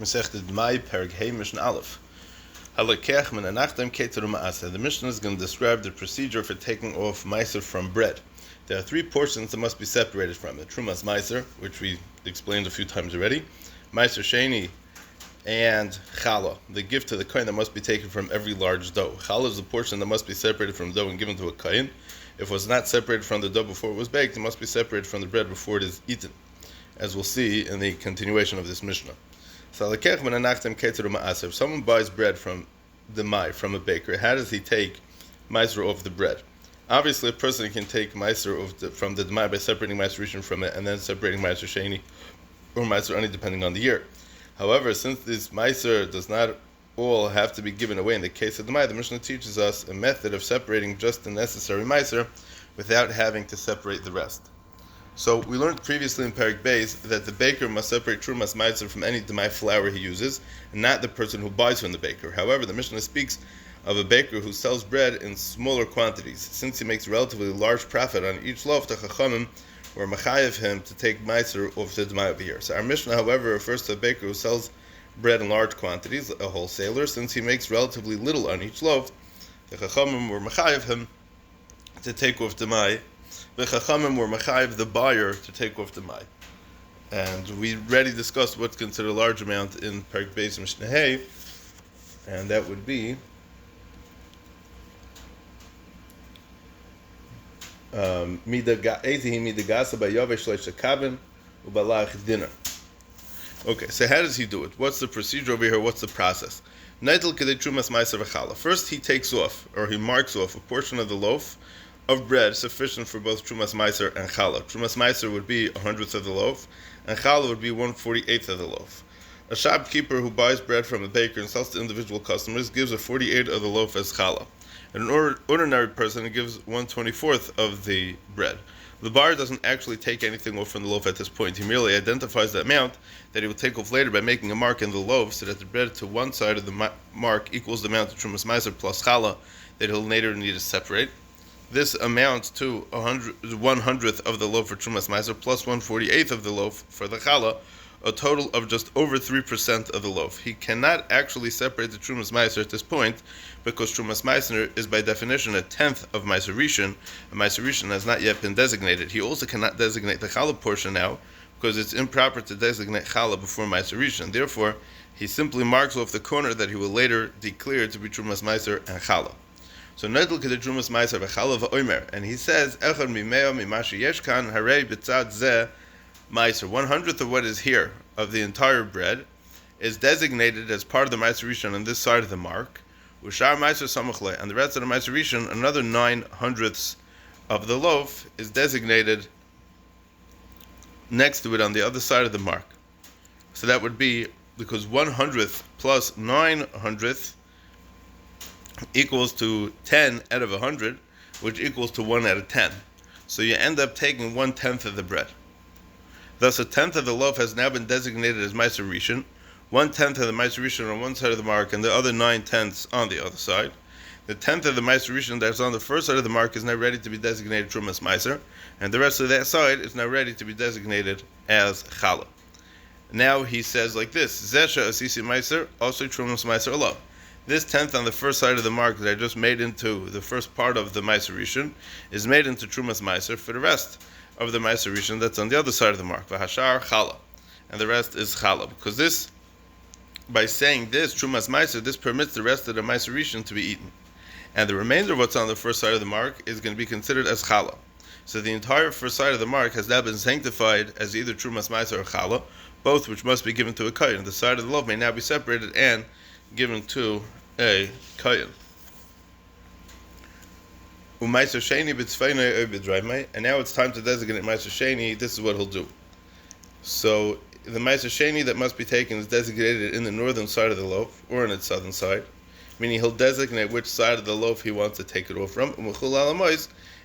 Masechta Dmai Perek Hey Mishnah Aleph. Halakech min anachtem keteru ma'aseh. The Mishnah is going to describe the procedure for taking off meiser from bread. There are three portions that must be separated from it: trumas meiser, which we explained a few times already, meiser sheni, and challah, the gift to the kohen that must be taken from every large dough. Challah is the portion that must be separated from dough and given to a kohen. If it was not separated from the dough before it was baked, it must be separated from the bread before it is eaten, as we'll see in the continuation of this Mishnah. So, if someone buys bread from Dmai, from a baker, how does he take meiser off the bread? Obviously, a person can take meiser from the Dmai by separating meiser rishon from it and then separating meiser sheni or meiser ani, depending on the year. However, since this meiser does not all have to be given away in the case of Dmai, the Mishnah teaches us a method of separating just the necessary meiser without having to separate the rest. So we learned previously in Perek Beis that the baker must separate trumas meiser from any Dmai flour he uses, and not the person who buys from the baker. However, the Mishnah speaks of a baker who sells bread in smaller quantities. Since he makes a relatively large profit on each loaf, the Chachamim were mechayev him to take meiser off the Dmai over here. So our Mishnah, however, refers to a baker who sells bread in large quantities, a wholesaler. Since he makes relatively little on each loaf, the Chachamim were mechayev him to take off Dmai. The Chachamim were mechayev the buyer to take off Dmai. And we already discussed what's considered a large amount in Perek Beis Mishnah Hey, and that would be Okay, so how does he do it? What's the procedure over here? What's the process? First, he takes off, or he marks off, a portion of the loaf of bread sufficient for both trumas meiser and challah. Trumas meiser would be 1/100th of the loaf, and challah would be 1/48th of the loaf. A shopkeeper who buys bread from a baker and sells to individual customers gives a 48th of the loaf as challah. And an ordinary person gives 1/24th of the bread. The buyer doesn't actually take anything off from the loaf at this point. He merely identifies the amount that he will take off later by making a mark in the loaf, so that the bread to one side of the mark equals the amount of trumas meiser plus challah that he'll later need to separate. This amounts to 1/100th of the loaf for trumas meiser plus 1/48th of the loaf for the challah, a total of just over 3% of the loaf. He cannot actually separate the trumas meiser at this point, because trumas meiser is by definition 1/10 of meiser rishon, and meiser rishon has not yet been designated. He also cannot designate the challah portion now, because it's improper to designate challah before meiser rishon. Therefore, he simply marks off the corner that he will later declare to be trumas meiser and challah. So Nedel Kedei Trumas Meiser v'Challah v'Omer, and he says Echad Mimeo Mimashi Yeshkan Harei B'Tzad Zeh Meiser. 1/100th of what is here of the entire bread is designated as part of the Meiser Rishon on this side of the mark. Ushar Meiser Samachle, and the rest of the Meiser Rishon, another 9/100ths of the loaf, is designated next to it on the other side of the mark. So that would be, because 1/100th plus 9/100th equals to 10 out of 100, which equals to 1 out of 10. So you end up taking 1/10 of the bread. Thus, 1/10 of the loaf has now been designated as meiser rishon, 1/10 of the meiser rishon on one side of the mark, and the other 9/10ths on the other side. The 10th of the meiser rishon that's on the first side of the mark is now ready to be designated trumas meiser, and the rest of that side is now ready to be designated as challah. Now he says like this: Zesha asisi meiser, also trumas meiser Allah. This 10th on the first side of the mark that I just made into the first part of the meiser rishon is made into trumas meiser for the rest of the meiser rishon that's on the other side of the mark. V'hashar challah, and the rest is challah. Because this, by saying this trumas meiser, this permits the rest of the meiser rishon to be eaten, and the remainder of what's on the first side of the mark is going to be considered as challah. So the entire first side of the mark has now been sanctified as either trumas meiser or challah, both which must be given to a kohen. The side of the loaf may now be separated and given to a kohen. And now it's time to designate meiser sheni. This is what he'll do. So the meiser sheni that must be taken is designated in the northern side of the loaf or in its southern side, meaning he'll designate which side of the loaf he wants to take it off from.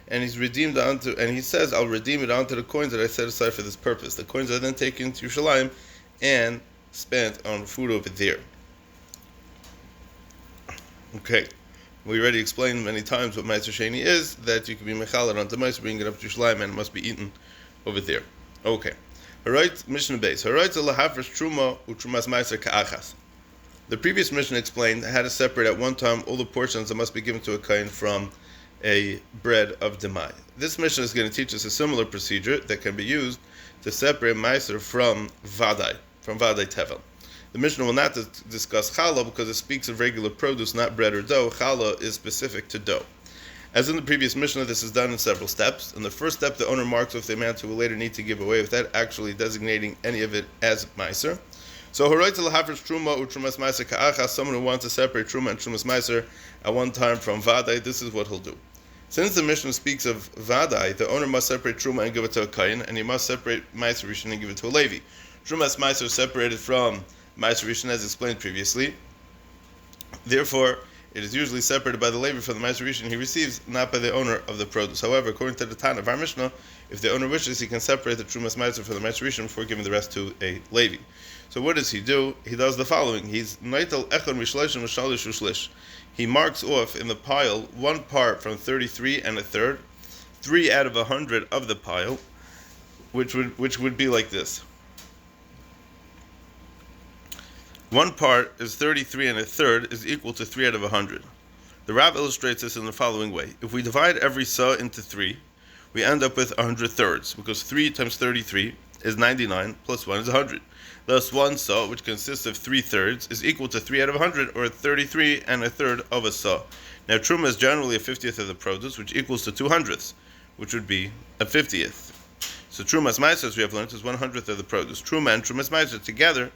And he's redeemed onto, and he says, "I'll redeem it onto the coins that I set aside for this purpose." The coins are then taken to Yerushalayim and spent on food over there. Okay, we already explained many times what meiser sheni is, that you can be mechalad on the meiser, bring it up to Yerushalayim, and it must be eaten over there. Okay, Haroit Mishnah Beis. Haroit lahafresh truma utrumas meiser ka'achas. The previous Mishnah explained how to separate at one time all the portions that must be given to a kohen from a bread of Dmai. This Mishnah is going to teach us a similar procedure that can be used to separate meiser from vadai tevel. The Mishnah will not discuss challah because it speaks of regular produce, not bread or dough. Challah is specific to dough. As in the previous Mishnah, this is done in several steps. In the first step, the owner marks off the amount he will later need to give away without actually designating any of it as meiser. So, haroitz lahafresh truma utrumas meiser ka'achas, someone who wants to separate truma and trumas meiser at one time from vadai, this is what he'll do. Since the Mishnah speaks of vadai, the owner must separate truma and give it to a kohen, and he must separate meiser rishon and give it to a levi. Trumas meiser is separated from meiser rishon as explained previously. Therefore, it is usually separated by the levi from the meiser rishon he receives, not by the owner of the produce. However, according to the Tana of our Mishnah, if the owner wishes, he can separate the trumas meiser from the meiser rishon before giving the rest to a levi. So what does he do? He does the following. He's noitel echon mishleishim v'shalish ushlish. He marks off in the pile one part from 33 and a third, 3 out of 100 of the pile, which would be like this. One part is 33 and a third is equal to 3 out of 100. The Rav illustrates this in the following way. If we divide every saw into 3, we end up with 100 thirds, because 3 times 33 is 99, plus 1 is 100. Thus, one saw, which consists of 3 thirds, is equal to 3 out of 100, or 33 and a third of a saw. Now, truma is generally a 50th of the produce, which equals to 200ths, which would be a 50th. So, trumas meiser, as we have learned, is 100th of the produce. Truma and trumas meiser together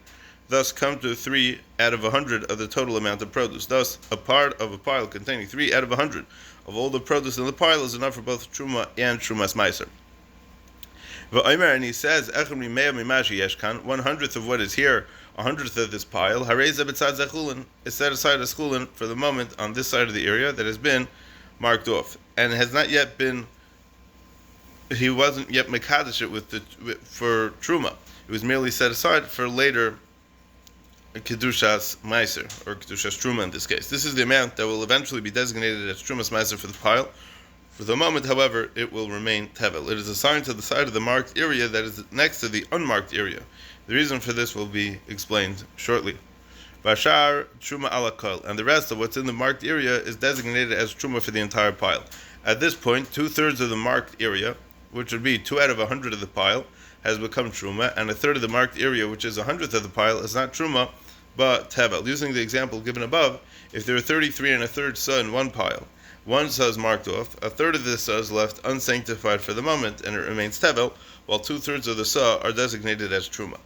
thus come to 3 out of 100 of the total amount of produce. Thus, a part of a pile containing 3 out of 100 of all the produce in the pile is enough for both truma and trumas meiser. And he says, 1/100th of what is here, 100th of this pile, is set aside as chulin for the moment on this side of the area that has been marked off, and has not yet been. He wasn't yet mekadesh it for truma. It was merely set aside for later kedushas meiser, or kedushas truma in this case. This is the amount that will eventually be designated as trumas meiser for the pile. For the moment, however, it will remain tevel. It is assigned to the side of the marked area that is next to the unmarked area. The reason for this will be explained shortly. Vashar truma alakol, and the rest of what's in the marked area is designated as truma for the entire pile. At this point, 2/3 of the marked area, which would be 2 out of 100 of the pile, has become truma, and 1/3 of the marked area, which is 100th of the pile, is not truma, but tevel. Using the example given above, if there are 33 and a third saw in one pile, one saw is marked off, 1/3 of this saw is left unsanctified for the moment, and it remains tevel, while 2/3 of the saw are designated as truma.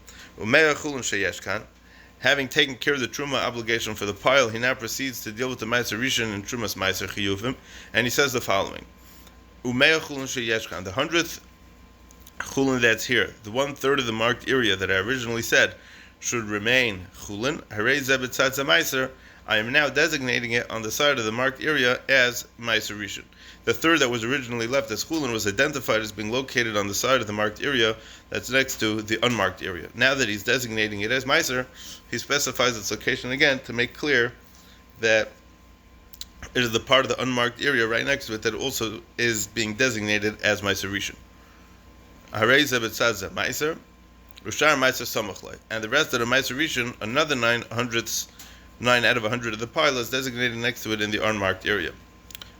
Having taken care of the truma obligation for the pile, he now proceeds to deal with the meiser rishon and trumas meiser chiyuvim, and he says the following: the 100th chulin that's here, the 1/3 of the marked area that I originally said should remain chulin. Harei zeh b'tzad meiser. I am now designating it on the side of the marked area as meiser rishon. The third that was originally left as chulin was identified as being located on the side of the marked area that's next to the unmarked area. Now that he's designating it as meiser, he specifies its location again to make clear that it is the part of the unmarked area right next to it that also is being designated as meiser rishon. Harei zeh b'tzad meiser, ushar meiser samachlei, and the rest of the meiser rishon, another 9 out of 100 of the pile, is designated next to it in the unmarked area.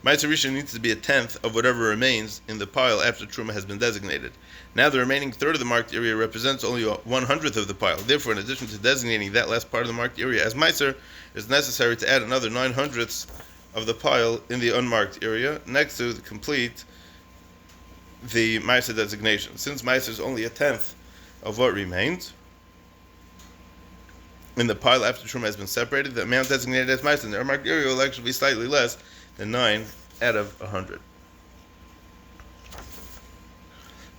Meiser rishon needs to be 1/10 of whatever remains in the pile after truma has been designated. Now the remaining third of the marked area represents only 1/100th of the pile. Therefore, in addition to designating that last part of the marked area as meiser, it is necessary to add another 9/100ths of the pile in the unmarked area next to complete the meiser designation. Since meiser is only 1/10 of what remains in the pile after truma has been separated, the amount designated as meiser in the unmarked area will actually be slightly less than 9 out of 100.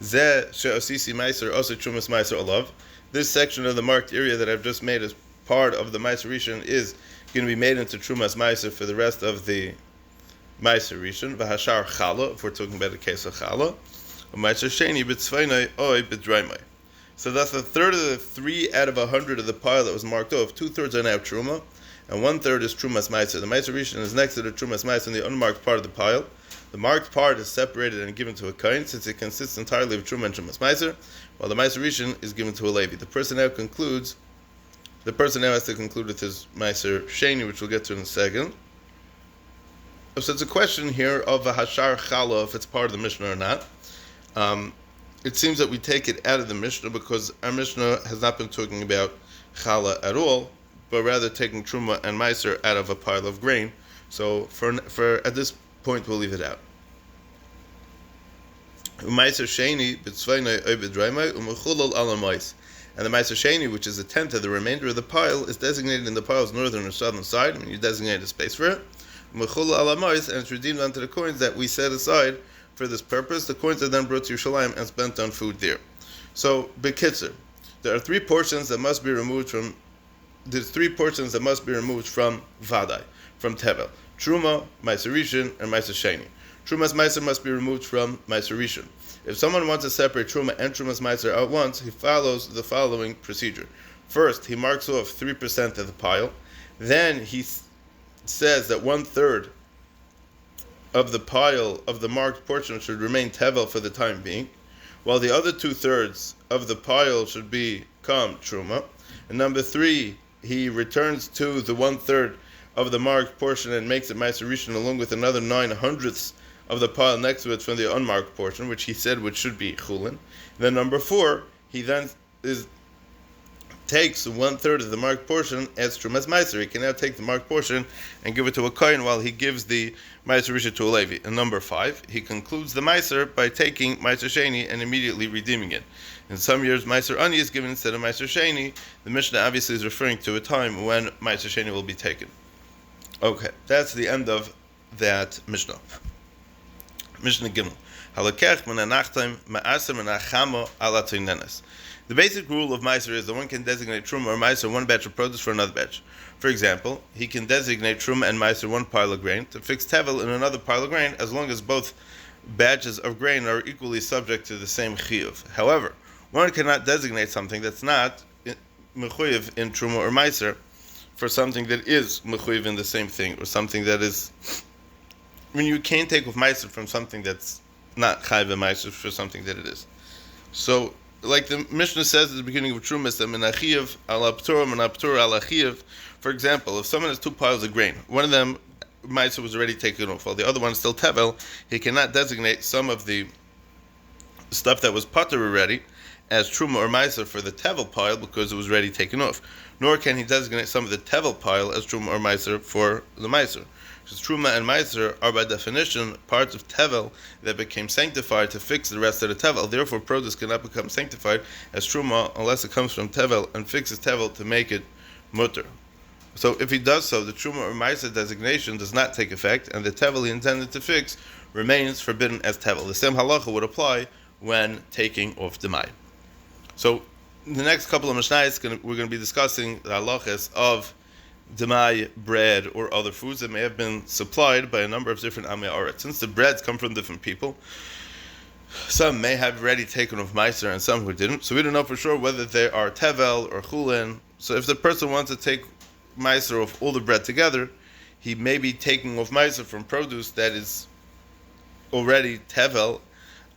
Zeh she'osisi meiser also trumas meiser olav. This section of the marked area that I've just made as part of the meiser rishon is going to be made into trumas meiser for the rest of the meiser rishon. V'hashar chala, if we're talking about the case of chala, meiser sheni b'tzveinai oi b'draymai. So that's 1/3 of the 3 out of 100 of the pile that was marked off. 2/3 are now truma, and 1/3 is trumas meiser. The meiser rishon is next to the trumas meiser in the unmarked part of the pile. The marked part is separated and given to a kohen, since it consists entirely of truma and trumas meiser. while the Meiser Rishon is given to a Levi. The person now has to conclude with his Meiser Sheni, which we'll get to in a second. So it's a question here of a Hashar Chala, if it's part of the Mishnah or not. It seems that we take it out of the Mishnah because our Mishnah has not been talking about Chala at all, but rather taking Truma and Meiser out of a pile of grain. So for at this point, we'll leave it out. Meiser Sheni b'tzveinai oibidreimai umechulal alamais. And the Meiser Sheni, which is a tenth of the remainder of the pile, is designated in the pile's northern or southern side. When you designate a space for it, umechulal alamais, and it's redeemed onto the coins that we set aside for this purpose. The coins are then brought to Yerushalayim and spent on food there. So, B'kitzer, there are three portions that must be removed from. There's three portions that must be removed from Vadai, from Tevel: Truma, Meiser Rishon, and Meiser Sheni. Trumas Meiser must be removed from Meiser Rishon. If someone wants to separate Truma and Trumas Meiser at once, he follows the following procedure. First, he marks off 3% of the pile. Then he says that 1/3 of the pile of the marked portion should remain Tevel for the time being, while the other 2/3 of the pile should become Truma. And number 3, he returns to the 1/3 of the marked portion and makes it Meiser Rishon along with another 9/100ths of the pile next to it from the unmarked portion, which he said which should be Chulin. Then number 4, he then takes 1/3 of the marked portion as Trumas Meiser. He can now take the marked portion and give it to a Kohen while he gives the Meiser Rishon to a Levi. And number 5, he concludes the Meiser by taking Meiser Sheni and immediately redeeming it. In some years, Meiser Ani is given instead of Meiser Sheni. The Mishnah obviously is referring to a time when Meiser Sheni will be taken. Okay, that's the end of that Mishnah. Mishnah Gimel. Halakech menanachtaim ma'asem menachamo ala teinenes. The basic rule of Meiser is that one can designate Truma or Meiser one batch of produce for another batch. For example, he can designate Truma and Meiser one pile of grain to fix Tevel in another pile of grain as long as both batches of grain are equally subject to the same chiyuv. However, one cannot designate something that's not mechuyev in Truma or Meiser for something that is mechuyev in the same thing, or something that is. When you can't take off Meiser from something that's not chayv and Meiser for something that it is. So, like the Mishnah says at the beginning of Trumas, that menachiyev ala p'tor, menap'tor ala chiyev. For example, if someone has 2 piles of grain, one of them Meiser was already taken off, while the other one is still Tevel, he cannot designate some of the stuff that was pater already as Truma or Meiser for the Tevel pile because it was already taken off. Nor can he designate some of the Tevel pile as Truma or Meiser for the Meiser. Because Truma and Meiser are by definition parts of Tevel that became sanctified to fix the rest of the Tevel. Therefore, produce cannot become sanctified as Truma unless it comes from Tevel and fixes Tevel to make it mutter. So if he does so, the Truma or Meiser designation does not take effect, and the Tevel he intended to fix remains forbidden as Tevel. The same halacha would apply when taking off Dmai. So in the next couple of Mishnayos, we're going to be discussing the halachas of Dmai, bread, or other foods that may have been supplied by a number of different Amei Aretz. Since the breads come from different people, some may have already taken off Meiser and some who didn't. So we don't know for sure whether they are Tevel or Chulin. So if the person wants to take Meiser of all the bread together, he may be taking off Meiser from produce that is already Tevel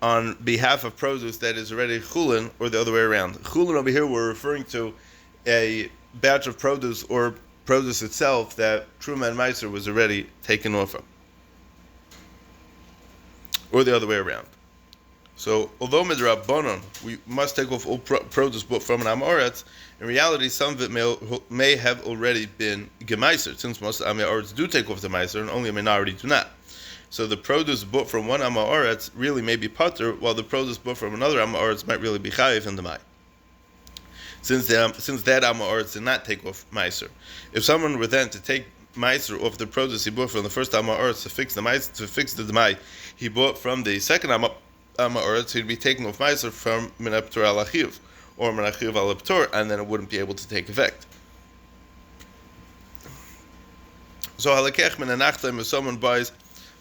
on behalf of produce that is already Chulin, or the other way around. Chulin over here we're referring to a batch of produce or produce itself that Truma and Meiser was already taken off of, or the other way around. So, although midrabanan we must take off all produce bought from an Amoretz, in reality some of it may have already been gemeiser, since most Amoretz do take off the Meiser and only a minority do not. So the produce bought from one Amoretz really may be pater, while the produce bought from another Amoretz might really be chayiv in the Dmai. Since that Amoretz did not take off Meiser. If someone were then to take Meiser off the produce he bought from the first Amoretz to fix the Dmai he bought from the second Amoretz, he'd be taking off Meiser from menap'tor ala chiyev or menachiyev ala p'tor, and then it wouldn't be able to take effect. So halakech menanachtem, if someone buys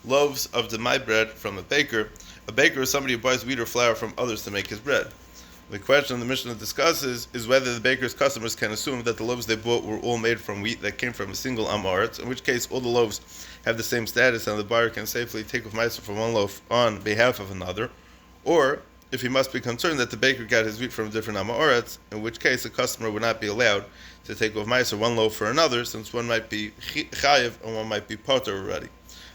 loaves of Dmai bread from a baker is somebody who buys wheat or flour from others to make his bread. The question the Mishnah discusses is whether the baker's customers can assume that the loaves they bought were all made from wheat that came from a single Amoretz, in which case all the loaves have the same status and the buyer can safely take off Meiser from one loaf on behalf of another, or if he must be concerned that the baker got his wheat from a different Amoretz, in which case a customer would not be allowed to take off Meiser one loaf for another, since one might be Chayiv and one might be Potter already.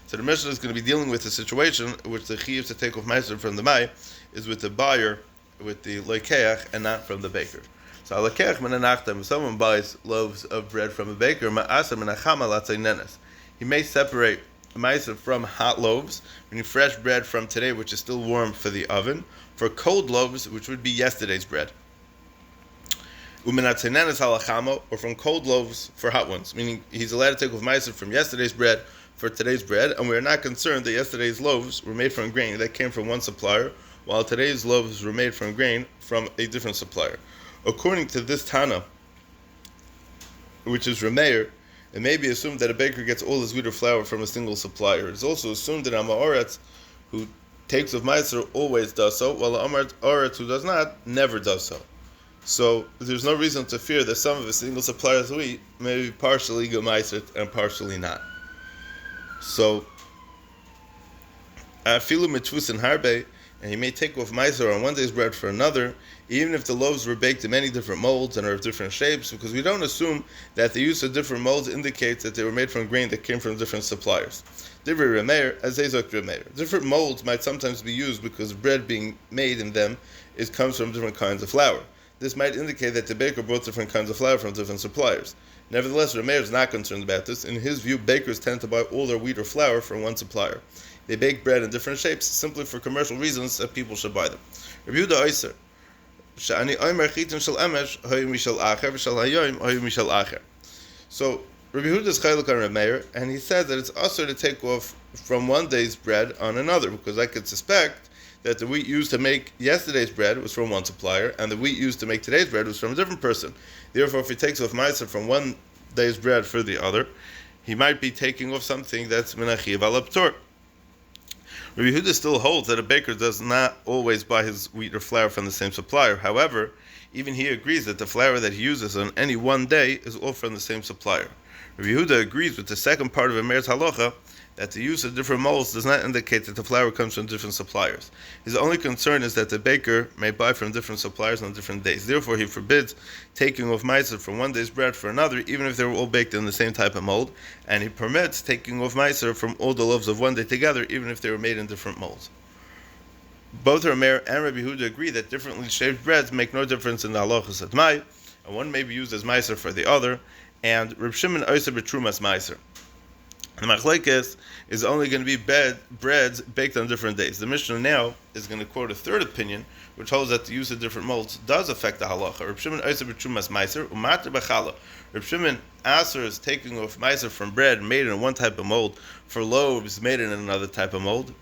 So the Mishnah is going to be dealing with a situation in which the Chayiv to take off Meiser from the Dmai is with the buyer, with the Loikeach, and not from the baker. So Loikeach menanachtem, if someone buys loaves of bread from a baker, ma'aseh menachama latzei nenes. He may separate Meiser from hot loaves, meaning fresh bread from today, which is still warm for the oven, for cold loaves, which would be yesterday's bread. Umenatzenenes halachamo, or from cold loaves for hot ones, meaning he's allowed to take off Meiser from yesterday's bread for today's bread, and we are not concerned that yesterday's loaves were made from grain that came from one supplier, while today's loaves were made from grain from a different supplier. According to this Tana, which is Rameir, it may be assumed that a baker gets all his wheat or flour from a single supplier. It is also assumed that Amaretz, who takes of Meiser, always does so, while Amaretz, who does not, never does so. So there's no reason to fear that some of a single supplier's wheat may be partially Gemeiser and partially not. So, Afilu mitzvus and harbe, and he may take off Meiser on one day's bread for another, even if the loaves were baked in many different molds and are of different shapes, because we don't assume that the use of different molds indicates that they were made from grain that came from different suppliers. Different molds might sometimes be used because bread being made in them comes from different kinds of flour. This might indicate that the baker bought different kinds of flour from different suppliers. Nevertheless, Rameir is not concerned about this. In his view, bakers tend to buy all their wheat or flour from one supplier. They bake bread in different shapes simply for commercial reasons that people should buy them. Rabbi Yehuda Oiser, Sha'ani Omer Chitin Shel Emesh, Hoy Mishal Acher, V'Shal Hayoim, Hoy Mishal Acher. So, Rabbi Yehuda is Chaylik on Rameir, and he says that it's also to take off from one day's bread on another, because I could suspect that the wheat used to make yesterday's bread was from one supplier, and the wheat used to make today's bread was from a different person. Therefore, if he takes off Meiser from one day's bread for the other, he might be taking off something that's Menachiv al Ptur. Rabbi Yehuda still holds that a baker does not always buy his wheat or flour from the same supplier. However, even he agrees that the flour that he uses on any one day is all from the same supplier. Rabbi Yehuda agrees with the second part of Ameir's halacha that the use of different molds does not indicate that the flour comes from different suppliers. His only concern is that the baker may buy from different suppliers on different days. Therefore, he forbids taking off meiser from one day's bread for another, even if they were all baked in the same type of mold, and he permits taking off meiser from all the loaves of one day together, even if they were made in different molds. Both Rameir and Rabbi Yehuda agree that differently shaped breads make no difference in the halachas of Dmai, and one may be used as meiser for the other, and Reb Shimon oiser b'trumas meiser. The machlekes is only going to be breads baked on different days. The Mishnah now is going to quote a third opinion, which holds that the use of different molds does affect the halacha. Reb Shimon oiser b'trumas meiser umater b'chala. Reb Shimon aser is taking off meiser from bread made in one type of mold for loaves made in another type of mold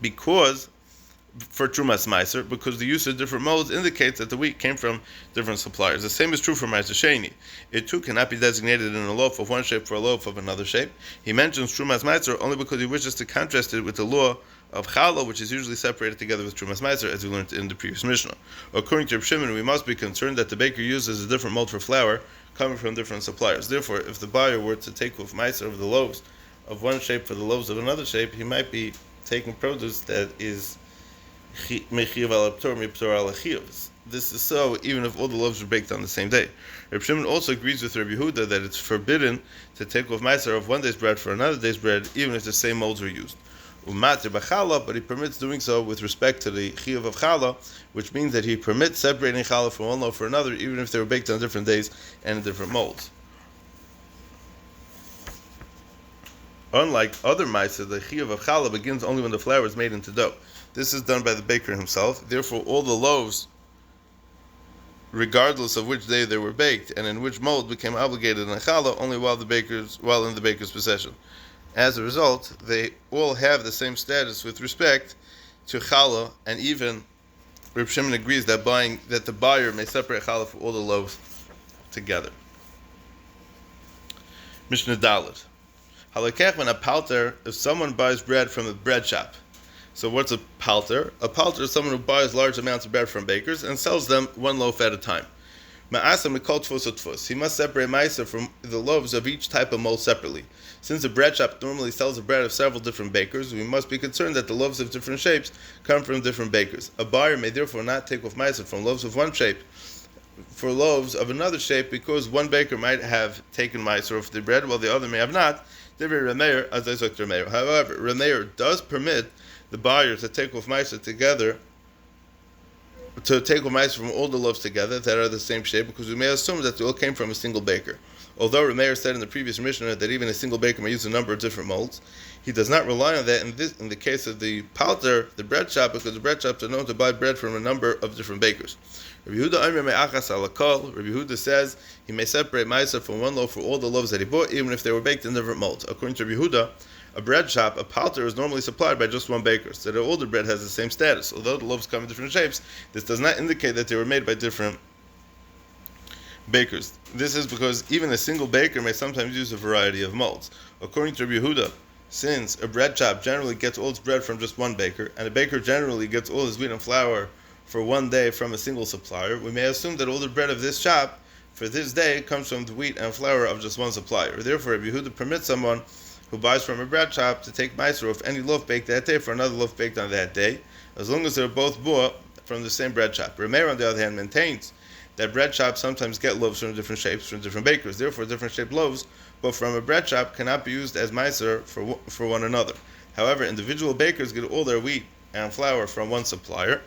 for Trumas Meiser, because the use of different molds indicates that the wheat came from different suppliers. The same is true for Meiser Sheni. It too cannot be designated in a loaf of one shape for a loaf of another shape. He mentions Trumas Meiser only because he wishes to contrast it with the law of Challah, which is usually separated together with Trumas Meiser, as we learned in the previous Mishnah. According to Reb Shimon, we must be concerned that the baker uses a different mold for flour coming from different suppliers. Therefore, if the buyer were to take off Meiser of the loaves of one shape for the loaves of another shape, he might be taking produce that is This is so even if all the loaves were baked on the same day. Reb Shimon also agrees with Rabbi Yehuda that it's forbidden to take off meiser of one day's bread for another day's bread, even if the same molds were used. But he permits doing so with respect to the chiyuv of challah, which means that he permits separating challah from one loaf for another, even if they were baked on different days and in different molds. Unlike other meiser, the chiyuv of challah begins only when the flour is made into dough. This is done by the baker himself. Therefore, all the loaves, regardless of which day they were baked and in which mold, became obligated in challah only while in the baker's possession. As a result, they all have the same status with respect to challah, and even Reb Shimon agrees that the buyer may separate challah for all the loaves together. Mishnah Dalet. Halakech when a palter, if someone buys bread from a bread shop. So what's a palter? A palter is someone who buys large amounts of bread from bakers and sells them one loaf at a time. Ma'asa mikol tfus utfus. He must separate ma'aser from the loaves of each type of mold separately. Since a bread shop normally sells the bread of several different bakers, we must be concerned that the loaves of different shapes come from different bakers. A buyer may therefore not take off ma'aser from loaves of one shape for loaves of another shape, because one baker might have taken ma'aser off the bread while the other may have not. However, Rameir does permit the buyer to take off ma'aser together, to take off ma'aser from all the loaves together that are the same shape, because we may assume that they all came from a single baker. Although Rameir said in the previous Mishnah that even a single baker may use a number of different molds, he does not rely on that in the case of the palter, the bread shop, because the bread shops are known to buy bread from a number of different bakers. Rabbi Yehuda says he may separate ma'aser from one loaf for all the loaves that he bought, even if they were baked in different molds. According to Rabbi Yehuda, a bread shop, a palter, is normally supplied by just one baker, so that all the bread has the same status. Although the loaves come in different shapes, this does not indicate that they were made by different bakers. This is because even a single baker may sometimes use a variety of molds. According to Rabbi Yehuda, since a bread shop generally gets all its bread from just one baker, and a baker generally gets all his wheat and flour for one day from a single supplier, we may assume that all the bread of this shop for this day comes from the wheat and flour of just one supplier. Therefore, Rabbi Yehuda permits someone who buys from a bread shop to take ma'aser of any loaf baked that day for another loaf baked on that day, as long as they're both bought from the same bread shop. Rameir, on the other hand, maintains that bread shops sometimes get loaves from different shapes from different bakers. Therefore, different shaped loaves, but from a bread shop, cannot be used as ma'aser for one another. However, individual bakers get all their wheat and flour from one supplier.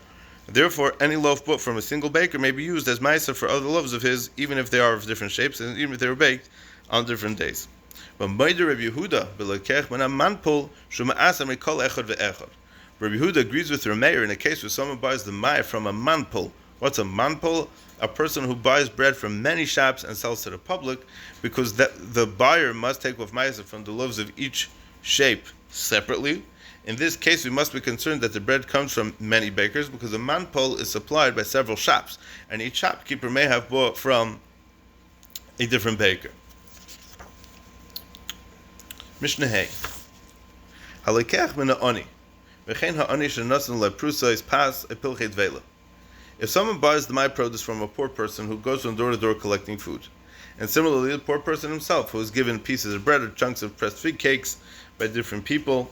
Therefore, any loaf bought from a single baker may be used as ma'aser for other loaves of his, even if they are of different shapes and even if they were baked on different days. Rabbi Yehuda agrees with Rameir in a case where someone buys the Dmai from a manpul. What's a manpul? A person who buys bread from many shops and sells to the public, because the buyer must take off ma'aser from the loaves of each shape separately. In this case, we must be concerned that the bread comes from many bakers, because a manpul is supplied by several shops, and each shopkeeper may have bought from a different baker. Mishnah Hey. Halekech min ha'ani. V'chein ha'ani shenasan le'prusa is pas a pilchei dvela. If someone buys the Dmai produce from a poor person who goes from door to door collecting food, and similarly the poor person himself who is given pieces of bread or chunks of pressed fig cakes by different people,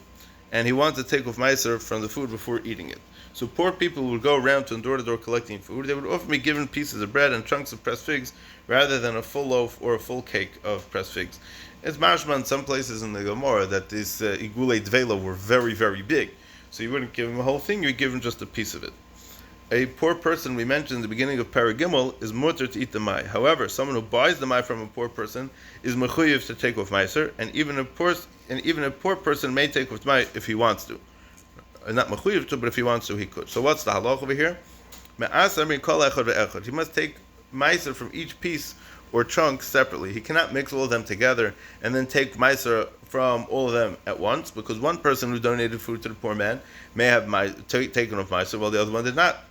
and he wants to take off ma'aser from the food before eating it. So poor people would go around to door collecting food. They would often be given pieces of bread and chunks of pressed figs rather than a full loaf or a full cake of pressed figs. It's mashma in some places in the Gemara that these igulei dvela were very, very big. So you wouldn't give him a whole thing, you would give him just a piece of it. A poor person, we mentioned in the beginning of Paragimel, is mutter to eat the Dmai. However, someone who buys the Dmai from a poor person is mechuyev to take off ma'aser, and even a poor person may take off Dmai if he wants to. Not mechuyev to, but if he wants to, he could. So what's the halach over here? He must take ma'aser from each piece or chunk separately. He cannot mix all of them together and then take ma'aser from all of them at once, because one person who donated food to the poor man may have taken off ma'aser while the other one did not.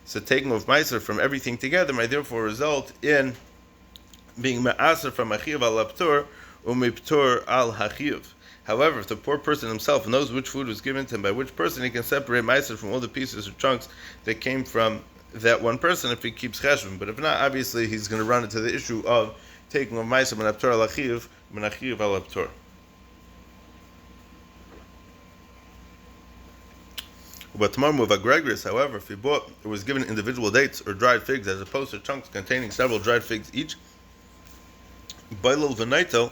So taking off ma'aser from everything together might therefore result in being ma'aser from achiv al aptur umiptur al hachiv. However, if the poor person himself knows which food was given to him by which person, he can separate ma'aser from all the pieces or chunks that came from that one person if he keeps cheshbon. But if not, obviously he's going to run into the issue of taking off ma'aser min aptur al hachiv min achiv al aptur. But tomorrow with Gregorius, however, if he was given individual dates or dried figs as opposed to chunks containing several dried figs each, Bailul V'naito,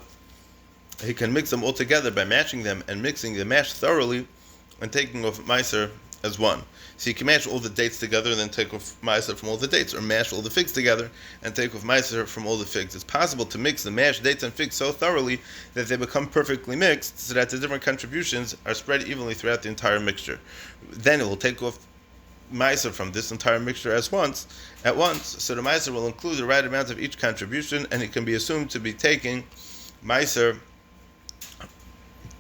he can mix them all together by mashing them and mixing the mash thoroughly and taking off ma'aser as one. So you can mash all the dates together and then take off ma'aser from all the dates, or mash all the figs together and take off ma'aser from all the figs. It's possible to mix the mashed dates and figs so thoroughly that they become perfectly mixed, so that the different contributions are spread evenly throughout the entire mixture. Then it will take off ma'aser from this entire mixture at once, so the ma'aser will include the right amount of each contribution, and it can be assumed to be taking ma'aser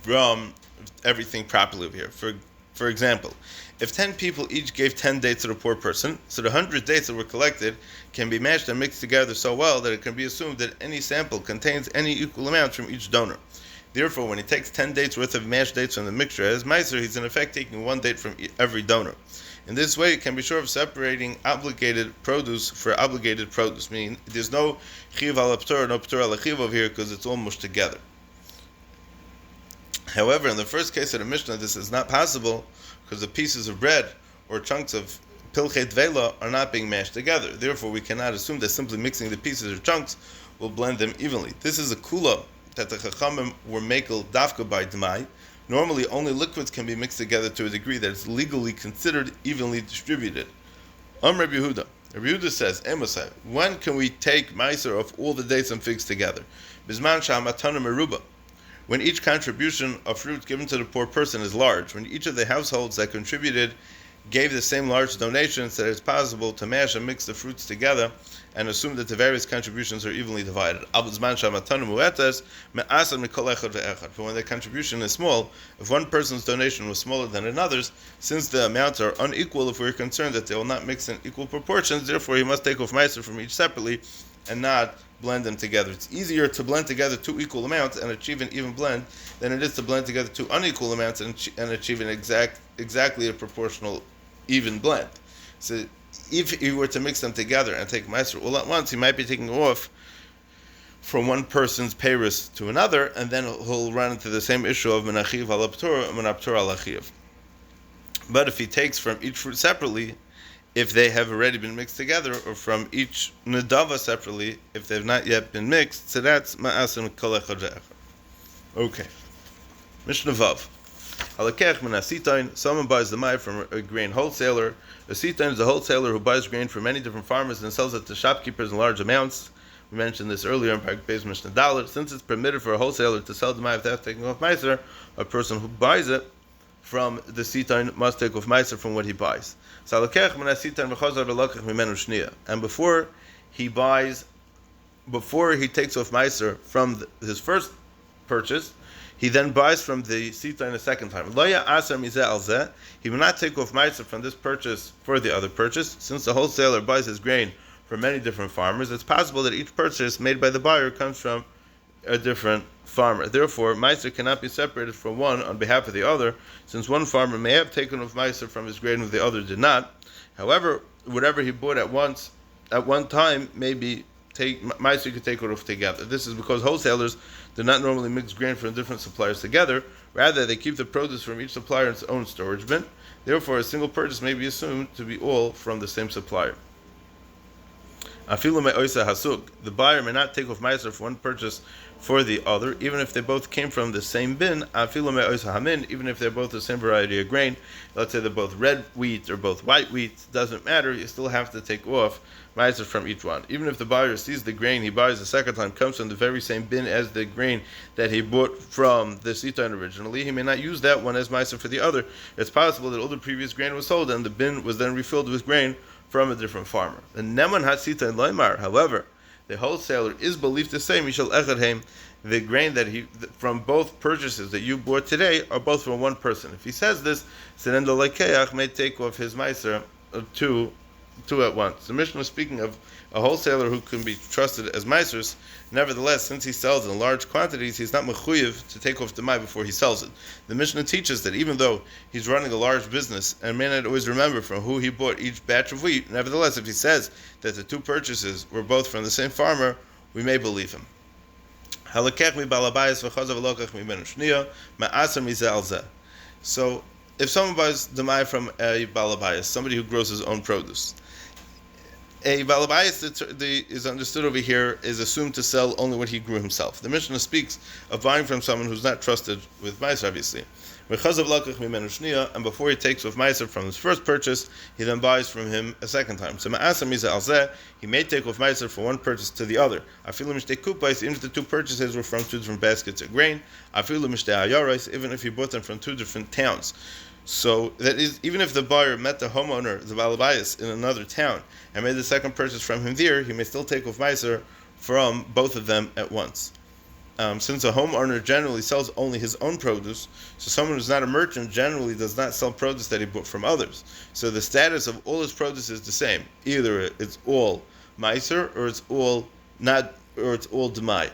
from everything properly over here. For example, if 10 people each gave 10 dates to the poor person, so the 100 dates that were collected can be mashed and mixed together so well that it can be assumed that any sample contains any equal amount from each donor. Therefore, when he takes 10 dates worth of mashed dates from the mixture as ma'aser, he's in effect taking one date from every donor. In this way, it can be sure of separating obligated produce for obligated produce. Meaning, there's no chiv al ptur, no ptur al chiv over here because it's all mushed together. However, in the first case of the Mishnah, this is not possible because the pieces of bread or chunks of pilchei dvela are not being mashed together. Therefore, we cannot assume that simply mixing the pieces or chunks will blend them evenly. This is a kula that the Chachamim were makel dafka by Dmai. Normally, only liquids can be mixed together to a degree that is legally considered evenly distributed. Rabbi Yehuda. Rabbi Yehuda says, Emosai, when can we take meiser of all the dates and figs together? Bisman sha'matana meruba. When each contribution of fruit given to the poor person is large, when each of the households that contributed gave the same large donations, that it's possible to mash and mix the fruits together and assume that the various contributions are evenly divided. But when the contribution is small, if one person's donation was smaller than another's, since the amounts are unequal, if we're concerned that they will not mix in equal proportions, therefore he must take off meiser from each separately and not blend them together. It's easier to blend together two equal amounts and achieve an even blend than it is to blend together two unequal amounts and achieve an exactly a proportional even blend. So if he were to mix them together and take meiser all at once, he might be taking off from one person's peiros to another, and then he'll run into the same issue of menachiv al aptur and menaptur al achiv. But if he takes from each fruit separately, if they have already been mixed together, or from each nedava separately, if they've not yet been mixed, so that's ma'asim kol echad ve'echad. Okay. Mishnah Vav. Halakech min asitain, someone buys the dmai from a grain wholesaler. A sitain is a wholesaler who buys grain from many different farmers and sells it to shopkeepers in large amounts. We mentioned this earlier in Parak Beis Mishnah Dalet. Since it's permitted for a wholesaler to sell the dmai without taking off meiser, a person who buys it from the sitain must take off meiser from what he buys. And before he takes off meiser from his first purchase, he then buys from the sitain a second time. He will not take off meiser from this purchase for the other purchase. Since the wholesaler buys his grain from many different farmers, it's possible that each purchase made by the buyer comes from a different farmer. Therefore, meiser cannot be separated from one on behalf of the other, since one farmer may have taken off meiser from his grain if the other did not. However, whatever he bought at one time, meiser could take it off together. This is because wholesalers do not normally mix grain from different suppliers together. Rather, they keep the produce from each supplier in its own storage bin. Therefore, a single purchase may be assumed to be all from the same supplier. The buyer may not take off meiser for one purchase for the other, even if they both came from the same bin, even if they're both the same variety of grain. Let's say they're both red wheat or both white wheat, doesn't matter, you still have to take off meiser from each one. Even if the buyer sees the grain he buys the second time comes from the very same bin as the grain that he bought from the sitain originally, he may not use that one as meiser for the other. It's possible that all the previous grain was sold and the bin was then refilled with grain from a different farmer. However, the wholesaler is believed to say, Mishal Echadheim, the grain that from both purchases that you bought today are both from one person. If he says this, so then the Lekeach may take off his meiser two at once. The Mishnah is speaking of a wholesaler who can be trusted as meisers. Nevertheless, since he sells in large quantities, he's not mechuyev to take off dmai before he sells it. The Mishnah teaches that even though he's running a large business and may not always remember from who he bought each batch of wheat, nevertheless, if he says that the two purchases were both from the same farmer, we may believe him. So, if someone buys dmai from a balabayas, somebody who grows his own produce, a balabayas is understood over here is assumed to sell only what he grew himself. The Mishnah speaks of buying from someone who's not trusted with meiser, obviously. And before he takes off meiser from his first purchase, he then buys from him a second time. So he may take off meiser from one purchase to the other. Even if the two purchases were from two different baskets of grain, even if he bought them from two different towns. So that is, even if the buyer met the homeowner, the balabayas, in another town and made the second purchase from him there, he may still take off meiser from both of them at once. Since a homeowner generally sells only his own produce, so someone who's not a merchant generally does not sell produce that he bought from others. So the status of all his produce is the same. Either it's all meiser or it's all dmai.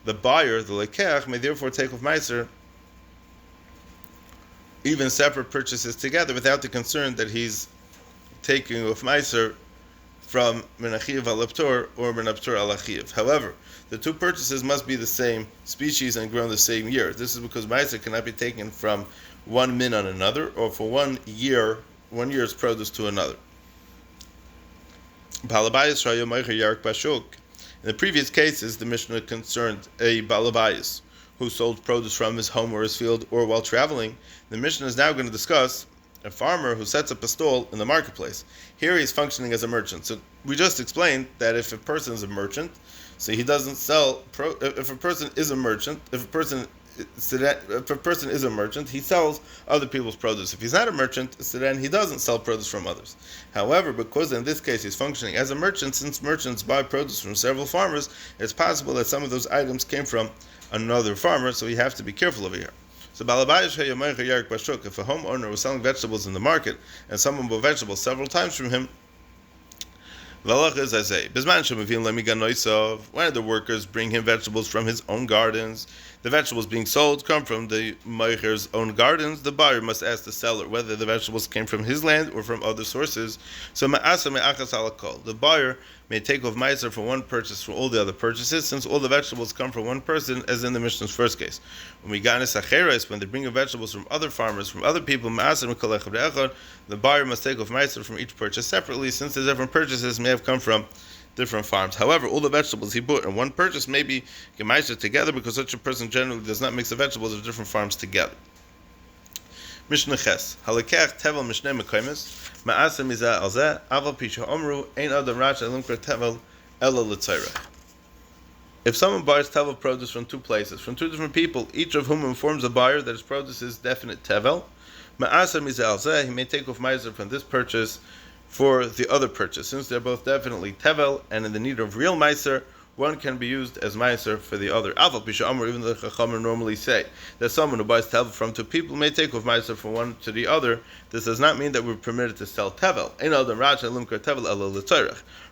The buyer, the lekeach, may therefore take off meiser even separate purchases together without the concern that he's taking of meiser from min achiv al ptor or min ptor al achiv. However, the two purchases must be the same species and grown the same year. This is because meiser cannot be taken from one min on another, or for 1 year's produce to another. In the previous cases, the Mishnah concerned a balabayas who sold produce from his home or his field or while traveling. The Mishnah is now going to discuss a farmer who sets up a stall in the marketplace. Here he is functioning as a merchant. So we just explained that if a person is a merchant, so he doesn't sell. If a person is a merchant, if a person is a merchant, he sells other people's produce. If he's not a merchant, so then he doesn't sell produce from others. However, because in this case he's functioning as a merchant, since merchants buy produce from several farmers, it's possible that some of those items came from another farmer, so we have to be careful over here. So, if a homeowner was selling vegetables in the market and someone bought vegetables several times from him, when the workers bring him vegetables from his own gardens, the vegetables being sold come from the meicher's own gardens, the buyer must ask the seller whether the vegetables came from his land or from other sources. So the buyer may take off meiser for one purchase for all the other purchases, since all the vegetables come from one person, as in the Mishnah's first case. When they bring in vegetables from other farmers, from other people, the buyer must take off meiser from each purchase separately, since the different purchases may have come from different farms. However, all the vegetables he bought in one purchase may be gemeiser together, because such a person generally does not mix the vegetables of different farms together. Mishnah Ches Halakech Tevel Mishneh Mekaymes Ma'aseh Mizah Alzeh Aval Pisha Omru Ein Adam Rach Elimkar Tevel Ela L'Tzaireh. If someone buys tevel produce from two places, from two different people, each of whom informs the buyer that his produce is definite tevel, Ma'aseh Mizah Alzeh, he may take off meiser from this purchase for the other purchase. Since they're both definitely tevel and in the need of real meiser, one can be used as meiser for the other. Aval Pisha Amr, even though the Chachamim normally say that someone who buys tevel from two people may take off meiser from one to the other, this does not mean that we're permitted to sell tevel.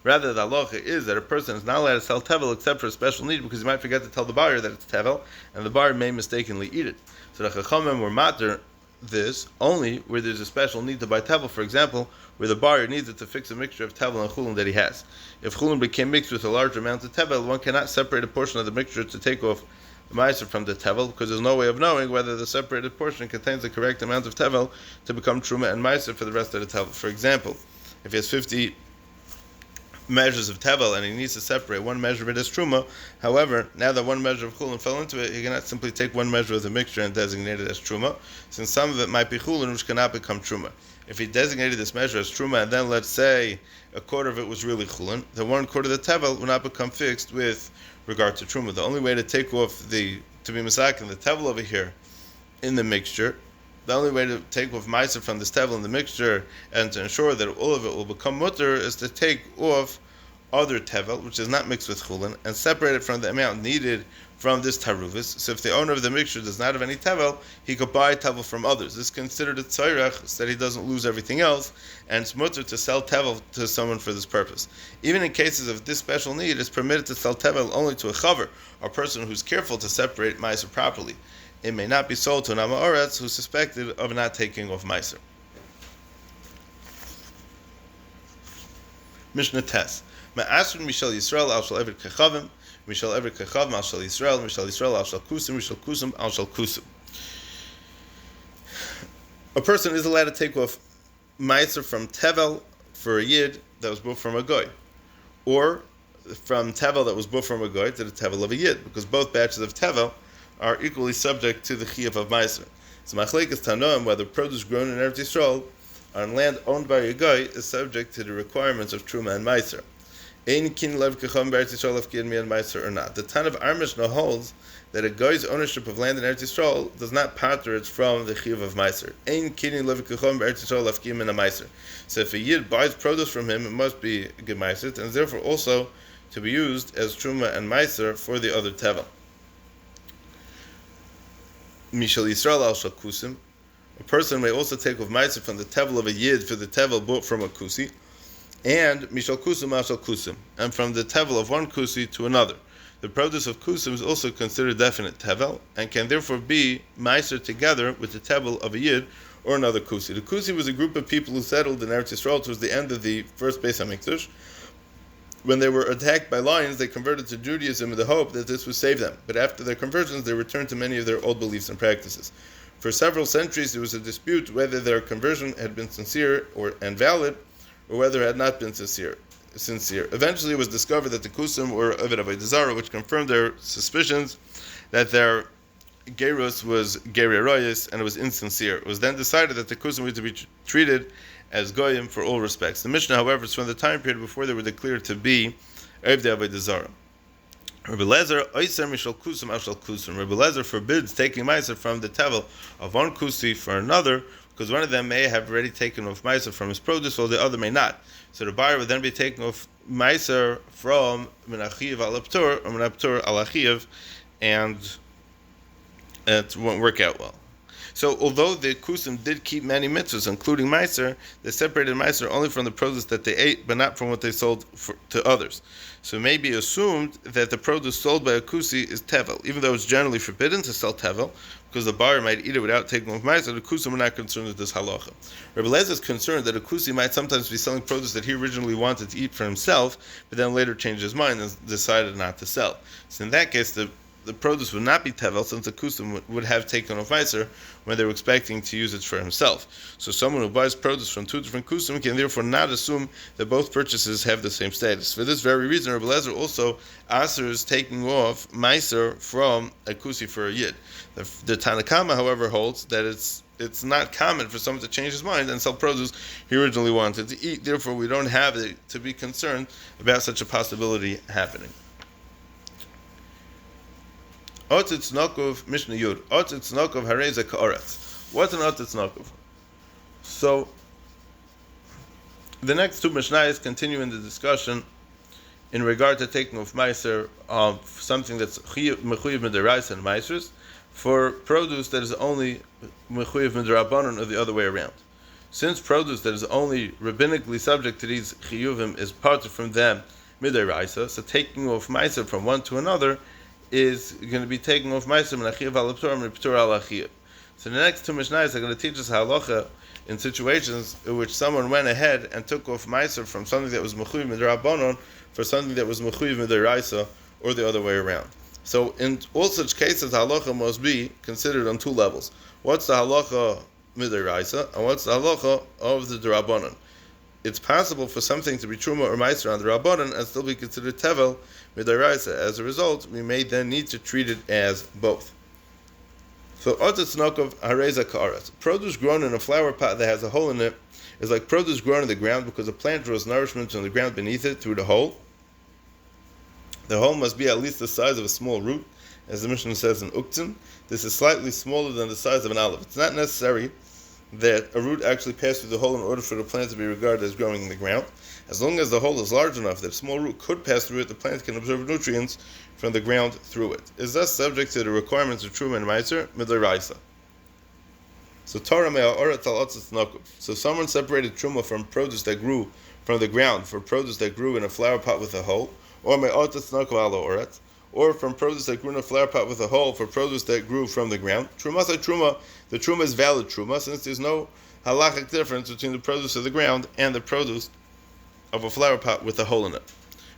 Rather, the halacha is that a person is not allowed to sell tevel except for a special need, because he might forget to tell the buyer that it's tevel, and the buyer may mistakenly eat it. So the Chachamim were matter this only where there's a special need to buy tevel, for example, where the buyer needs it to fix a mixture of tevel and chulin that he has. If chulin became mixed with a large amount of tevel, one cannot separate a portion of the mixture to take off the meiser from the tevel, because there's no way of knowing whether the separated portion contains the correct amount of tevel to become truma and meiser for the rest of the tevel. For example, if he has 50 measures of tevel and he needs to separate one measure of it as truma, however, now that one measure of chulin fell into it, he cannot simply take one measure of the mixture and designate it as truma, since some of it might be chulin which cannot become truma. If he designated this measure as truma and then, let's say, a quarter of it was really chulin, then 1/4 of the tevel will not become fixed with regard to truma. The only way to take off to be masakin the tevel over here in the mixture, the only way to take off meiser from this tevel in the mixture and to ensure that all of it will become mutter is to take off other tevel, which is not mixed with chulin, and separate it from the amount needed from this taruvis. So if the owner of the mixture does not have any tevel, he could buy tevel from others. This is considered a tzairach, so that he doesn't lose everything else, and it's mutter to sell tevel to someone for this purpose. Even in cases of this special need, it's permitted to sell tevel only to a chaver, a person who's careful to separate meiser properly. It may not be sold to an amaretz who's suspected of not taking off meiser. Mishnah Tes Ma'asrin Mishal Yisrael al shal eved kechavim, Mishal eved kechavim al shal Yisrael, Mishal Yisrael al shal kusim, Mishal kusim al shal kusim. A person is allowed to take off meiser from tevel for a yid that was bought from a goy, or from tevel that was bought from a goy to the tevel of a yid, because both batches of tevel are equally subject to the chiyuv of meiser. So machlekes tanoim, whether produce grown in Eretz Yisrael on land owned by a goy is subject to the requirements of truma and meiser. Ein kin lev kecham b'Eretz Yisrael if kin and meiser or not. The Tan of our Mishnah holds that a goy's ownership of land in Eretz Yisrael does not pater it from the chiyuv of meiser. Ein kin lev kecham b'Eretz Yisrael if kin and a meiser. So if a yid buys produce from him, it must be gemeiser, and therefore also to be used as truma and meiser for the other tevel. Mishal Yisrael al shal kusim. A person may also take off meiser from the tevel of a yid for the tevel bought from a kusi, and mishal kusim al shal kusim, and from the tevel of one kusi to another. The produce of kusim is also considered definite tevel, and can therefore be meiser together with the tevel of a yid, or another kusi. The kusi was a group of people who settled in Eretz Yisrael towards the end of the first Beis HaMikdash. When they were attacked by lions, they converted to Judaism in the hope that this would save them. But after their conversions, they returned to many of their old beliefs and practices. For several centuries, there was a dispute whether their conversion had been sincere and valid, or whether it had not been sincere. Eventually, it was discovered that the Kusim were Ovid Avodah Zarah, which confirmed their suspicions that their Gerus was Gereroyus and it was insincere. It was then decided that the Kusim were to be treated as Goyim for all respects. The Mishnah, however, is from the time period before they were declared to be Ovid Avodah Zarah. Rabbi Lezer, Oyser Mishal Kusim Ashal Kusim. Rabbi Lezer forbids taking Meiser from the Tevel of one Kusi for another, because one of them may have already taken off Meiser from his produce, while the other may not. So the buyer would then be taking off Meiser from Menachiv al Aptur or Menaptur al Achiv, and it won't work out well. So although the Kusim did keep many mitzvahs, including Meiser, they separated Meiser only from the produce that they ate, but not from what they sold to others. So it may be assumed that the produce sold by a Kusi is Tevel, even though it's generally forbidden to sell Tevel, because the buyer might eat it without taking off Meiser. The Kusim are not concerned with this halacha. Rabbi Lezer is concerned that a Kusi might sometimes be selling produce that he originally wanted to eat for himself, but then later changed his mind and decided not to sell. So in that case, the produce would not be Tevel, since the Kusim would have taken off Meiser when they were expecting to use it for himself. So someone who buys produce from two different Kusim can therefore not assume that both purchases have the same status. For this very reason, Rabbi Lezer also asers taking off Meiser from a Kusi for a Yid. The Tanakama, however, holds that it's not common for someone to change his mind and sell produce he originally wanted to eat. Therefore, we don't have to be concerned about such a possibility happening. Otzitz Nokov Mishnah Yud. Otzitz Nokov Hareza Ka'aretz. What's an Otzitz Nokov? So, the next two Mishnayos continue in the discussion in regard to taking off Meiser of something that's Mechuyev Midaraisa and Meisers for produce that is only Mechuyev Midarabanan or the other way around. Since produce that is only rabbinically subject to these Chiyuvim is parted from them Midaraisa, so taking off Meiser from one to another is going to be taken off Meiser Menachiv al Aptur and Ptur al Achiv. So the next two Mishnayos are going to teach us halacha in situations in which someone went ahead and took off Meiser from something that was Mechuyev Midarabanan for something that was Mechuyev Midaraisa, or the other way around. So in all such cases, halacha must be considered on two levels. What's the halacha Midaraisa, and what's the halacha of the Darabanan? It's possible for something to be Truma or Meiser on the Rabbanan and still be considered Tevel Midaraisa. As a result, we may then need to treat it as both. So, Otzitz Nokov Hareza Ka'aretz. Produce grown in a flower pot that has a hole in it is like produce grown in the ground, because the plant draws nourishment from the ground beneath it through the hole. The hole must be at least the size of a small root, as the Mishnah says in Uktzin. This is slightly smaller than the size of an olive. It's not necessary that a root actually pass through the hole in order for the plant to be regarded as growing in the ground. As long as the hole is large enough that a small root could pass through it, the plant can absorb nutrients from the ground through it. It is thus subject to the requirements of Truma and Meiser Midaraisa. So Torah me'a'oretz al otzitz nokov. So someone separated Truma from produce that grew from the ground for produce that grew in a flower pot with a hole, or me'otzitz nokov al oretz, or from produce that grew in a flower pot with a hole for produce that grew from the ground. Truma say Truma, the Truma is valid Truma, since there's no halachic difference between the produce of the ground and the produce of a flower pot with a hole in it.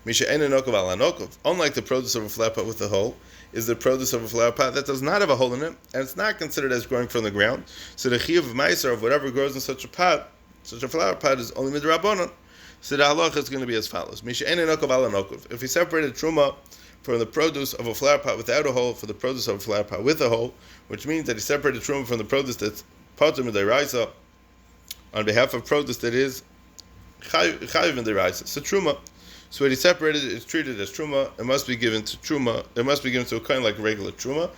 Misha ena nokov ala nokov. Unlike the produce of a flower pot with a hole, is the produce of a flower pot that does not have a hole in it, and it's not considered as growing from the ground. So the chiyuv of meiser of whatever grows in such a pot, such a flower pot, is only midrabanan. So the halacha is going to be as follows: Misha ena nokov ala nokov. If he separated truma from the produce of a flower pot without a hole for the produce of a flower pot with a hole, which means that he separated truma from the produce that's patur midaraisa on behalf of produce that is chayiv midaraisa. So truma. So when he separated it, it's treated as truma. It must be given to truma. It must be given to a kind like regular truma.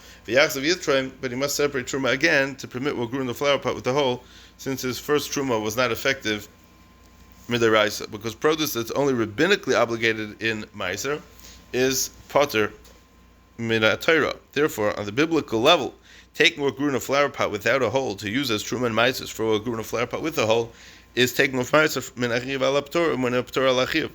But he must separate truma again to permit what grew in the flower pot with the hole, since his first truma was not effective midaraisa, because produce that's only rabbinically obligated in meiser is pater midatayra. Therefore, on the biblical level, taking what grew in a flower pot without a hole to use as truma and meisers for what grew in a flower pot with a hole is taking of meiser min achiv al aptor min aptor al achiv.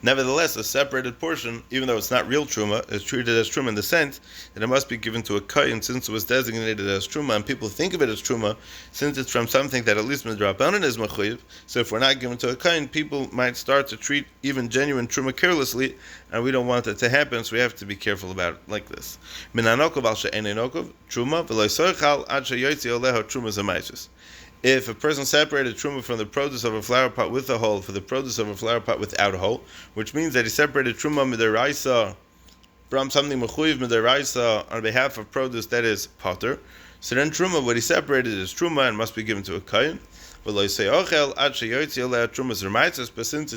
Nevertheless, a separated portion, even though it's not real truma, is treated as truma in the sense that it must be given to a kohen since it was designated as truma, and people think of it as truma since it's from something that at least midrabanan is mechuyev. So if we're not given to a kohen, people might start to treat even genuine truma carelessly, and we don't want that to happen, so we have to be careful about it like this. If a person separated truma from the produce of a flower pot with a hole for the produce of a flower pot without a hole, which means that he separated truma midaraisa from something mechuyev midaraisa on behalf of produce that is potter, so then truma, what he separated is truma and must be given to a kohen. But since it's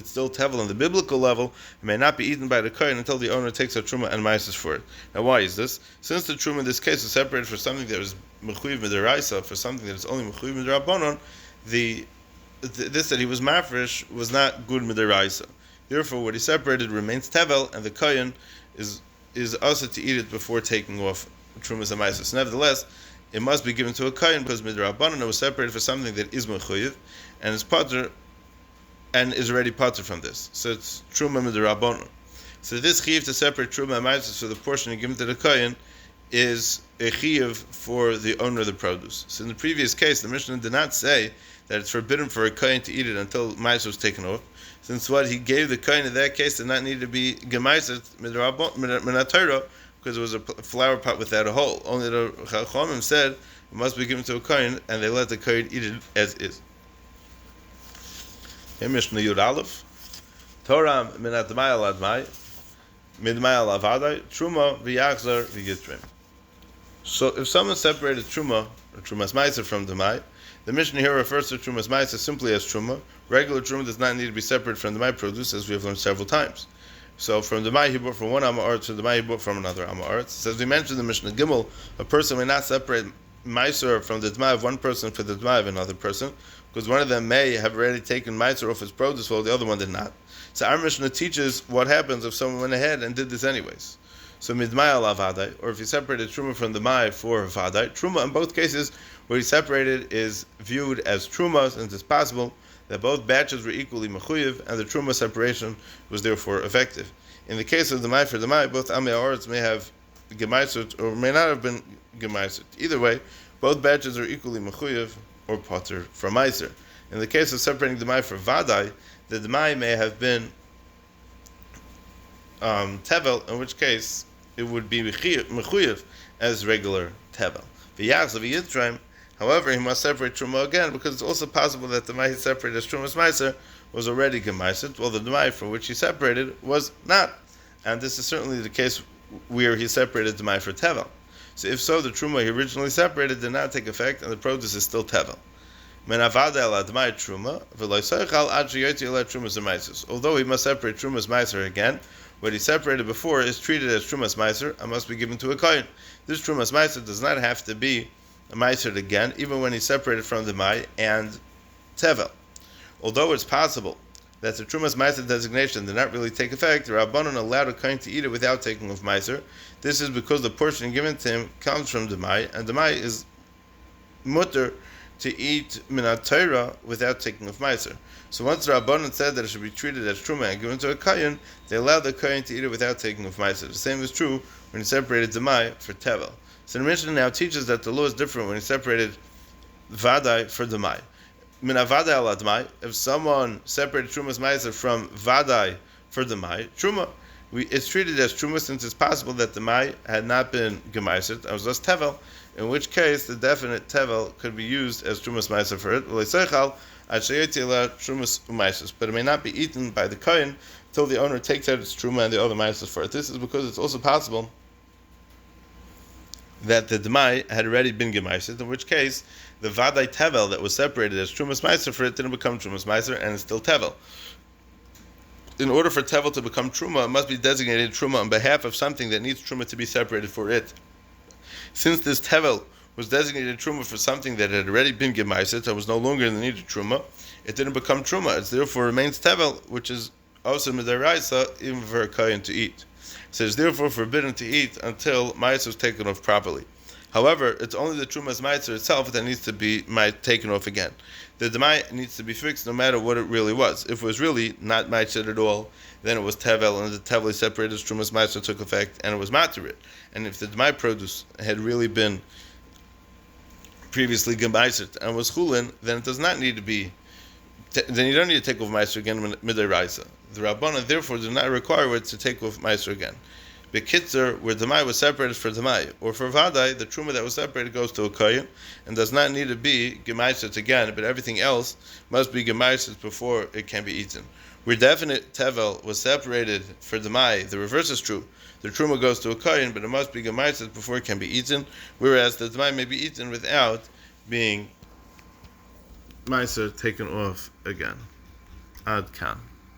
still tevel on the biblical level, it may not be eaten by the kohen until the owner takes out truma and maises for it. Now, why is this? Since the truma in this case is separated for something that is mechuyev midaraisa, for something that is only mechuyev midrabanan, this that he was mafresh was not good midaraisa. Therefore, what he separated remains tevel, and the kohen is also to eat it before taking off trumas and maises. Nevertheless, it must be given to a kohen because midrabanan was separated for something that is mechuyev and is potter and is already potter from this. So it's truma midrabanan. So this chiyuv to separate truma and maises for the portion given to the kohen is a chiyuv for the owner of the produce. So in the previous case, the Mishnah did not say that it's forbidden for a kohen to eat it until maize was taken off, since what he gave the kohen in that case did not need to be gemaiset midrabanan, because it was a flower pot without a hole. Only the Chachamim said it must be given to a kohen, and they let the kohen eat it as is. Here, Mishnah Yud Aleph. Torah minat Dmai al Dmai, midmai al avadai, truma v'yachzar v'yitrem. So, if someone separated truma or trumas ma'aser from Dmai, the Mishnah here refers to trumas ma'aser simply as truma. Regular truma does not need to be separate from Dmai produce, as we have learned several times. So from the Dmai he bought from one Amar to the Dmai he bought from another Amar. So as we mentioned in the Mishnah Gimel, a person may not separate Meiser from the Dmai of one person for the Dmai of another person, because one of them may have already taken Meiser off his produce while the other one did not. So our Mishnah teaches what happens if someone went ahead and did this anyways. So midmai al avadai, or if he separated Truma from the Dmai for Vadai, Truma in both cases where he separated is viewed as Truma, since it's possible that both batches were equally mechuyev, and the truma separation was therefore effective. In the case of the Dmai for the Dmai, both Amei Aretz may have gemaisut or may not have been gemaisut. Either way, both batches are equally mechuyev or potter from meiser. In the case of separating the Dmai for Vadai, the Dmai may have been tevel, in which case it would be mechuyev as regular tevel. V'yachzav v'yitraim. However, he must separate truma again, because it's also possible that the Dmai he separated as trumas meiser was already gemaiset, while the Dmai for which he separated was not. And this is certainly the case where he separated the Dmai for tevel. So if so, the truma he originally separated did not take effect, and the produce is still tevel. Although he must separate trumas meiser again, what he separated before is treated as trumas meiser and must be given to a kohen. This trumas meiser does not have to be meiser again, even when he separated from the Dmai and tevel. Although it's possible that the trumas meiser designation did not really take effect, the Rabbanon allowed a kohen to eat it without taking off meiser. This is because the portion given to him comes from the Dmai, and the Dmai is mutter to eat minat Torah without taking off meiser. So once the Rabbanon said that it should be treated as truma and given to a kohen, they allowed the kohen to eat it without taking off meiser. The same is true when he separated the Dmai for tevel. So the Mishnah now teaches that the law is different when he separated Vadai for Dmai. Mina Vadai ala Dmai, if someone separated Trumas Meiser from Vadai for Dmai, Truma, it's treated as Truma since it's possible that Dmai had not been Gemaiset, it was just Tevel, in which case the definite Tevel could be used as Trumas Meiser for it, but it may not be eaten by the Kohen until the owner takes out its Truma and the other Meiser for it. This is because it's also possible that the Dmai had already been gemaiset, in which case the Vadai Tevel that was separated as Trumas Meiser for it didn't become Trumas Meiser and it's still Tevel. In order for Tevel to become Truma, it must be designated Truma on behalf of something that needs Truma to be separated for it. Since this Tevel was designated Truma for something that had already been gemaiset and was no longer in the need of Truma, it didn't become Truma. It therefore remains Tevel, which is also Midaraisa, even for a Kohen to eat. So it's therefore forbidden to eat until Ma'aser was taken off properly. However, it's only the Trumas Meiser itself that needs to be taken off again. The Dmai needs to be fixed no matter what it really was. If it was really not Meiser at all, then it was Tevel, and the Tevel separated as Trumas Meiser took effect, and it was Materit. And if the Dmai produce had really been previously Gemeiser and was Chulin, then it does not need to be, then you don't need to take off Meiser again Midday Raisa. The Rabbanan therefore do not require it to take off Meiser again. Bekitzer, where Demai was separated for Demai, or for Vadai, the Truma that was separated goes to a Kohen, and does not need to be Gemaiset again, but everything else must be Gemaiset before it can be eaten. Where definite Tevel was separated for Demai, the reverse is true. The Truma goes to a Kohen, but it must be Gemaiset before it can be eaten, whereas the Demai may be eaten without being Meiser taken off again. Ad Kan.